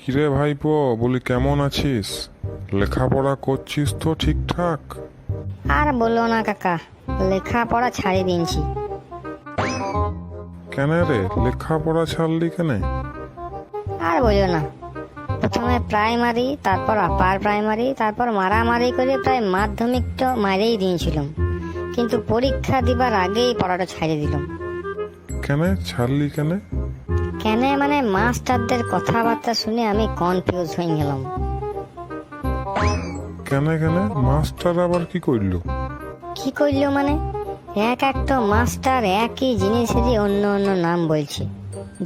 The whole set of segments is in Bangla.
কিরে ভাইপো, বলি কেমন আছিস? লেখাপড়া করছিস তো ঠিকঠাক? আর বললো না কাকা, লেখাপড়া ছাড়ি দিনছি। কেন রে, লেখাপড়া ছাড়লি কেন? আর বললো না, প্রথমে প্রাইমারি, তারপর আপার প্রাইমারি, তারপর মারামারি করে প্রায় মাধ্যমিকটা মারেই দিয়েছিলাম, কিন্তু পরীক্ষা দিবার আগেই পড়াটা ছাড়িয়ে দিলাম। কেন ছাড়লি কেন? কেন মানে মাস্টারদের কথাবার্তা শুনে আমি কনফিউজ হয়ে গেলাম। কেন কেন মাস্টার আবার কি করলো? কি করলো মানে, এক একটা মাস্টার একই জিনিসেরই অন্য অন্য নাম বলছে।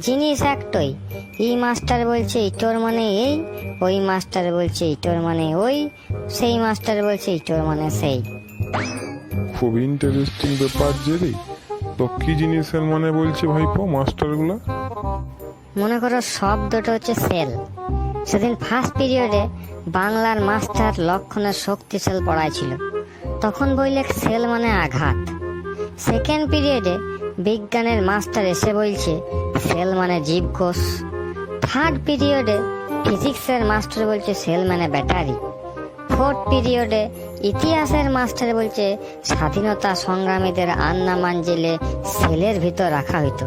জিনিস একটাই, এই মাস্টার বলছে ইটোর মানে এই, ওই মাস্টার বলছে ইটোর মানে ওই, সেই মাস্টার বলছে ইটোর মানে সেই। খুব ইন্টারেস্টিং ব্যাপার যে রে। তো কি জিনিসের মানে বলছে ভাইপো মাস্টারগুলা? মনে করো শব্দটা হচ্ছে সেল। সেদিন ফার্স্ট পিরিয়ডে বাংলার মাস্টার লক্ষণের শক্তিশাল পড়াইছিল, তখন বললে সেল মানে আঘাত। সেকেন্ড পিরিয়ডে বিজ্ঞানের মাস্টার এসে বলছে সেল মানে জীবকোষ। থার্ড পিরিয়ডে ফিজিক্সের মাস্টার বলছে সেল মানে ব্যাটারি। ফোর্থ পিরিয়ডে ইতিহাসের মাস্টার বলছে স্বাধীনতা সংগ্রামীদের আন্দামান জেলে সেলের ভিতর রাখা হইতো।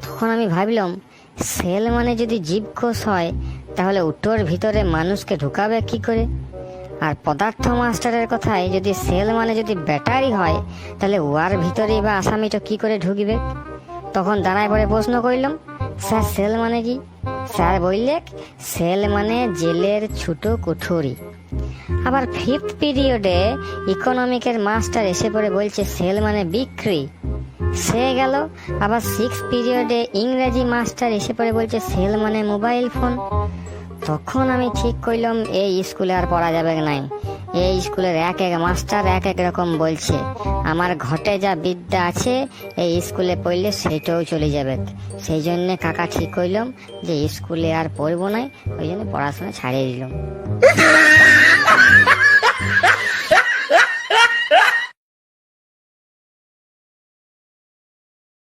তখন আমি ভাবলাম, সেল মানে যদি জীবকোষ হয়, তাহলে উটোর ভিতরে মানুষকে ঢুকাবে কি করে? আর পদার্থ মাস্টারের কথায় যদি সেল মানে যদি ব্যাটারি হয়, তাহলে ওয়ার ভিতরেই বা আসামিটা কি করে ঢুকবে? তখন দাঁড়ায় পড়ে প্রশ্ন করলাম, স্যার সেল মানে কি? স্যার বললে সেল মানে জেলের ছোট কুঠুরি। আবার ফিফথ পিরিয়ডে ইকোনমিকের মাস্টার এসে পড়ে বলছে সেল মানে বিক্রি। সে গেল। আবার সিক্স পিরিয়ডে ইংরেজি মাস্টার এসে পড়ে বলছে সেল মানে মোবাইল ফোন। তখন আমি ঠিক করলাম এই স্কুলে আর পড়া যাবে নাই। এই স্কুলের এক এক মাস্টার এক এক রকম বলছে, আমার ঘটে যা বিদ্যা আছে এই স্কুলে পড়লে সেটাও চলে যাবে। সেই জন্য কাকা ঠিক করলাম যে স্কুলে আর পড়বো নাই, ওই জন্য পড়াশোনা ছাড়িয়ে দিলাম।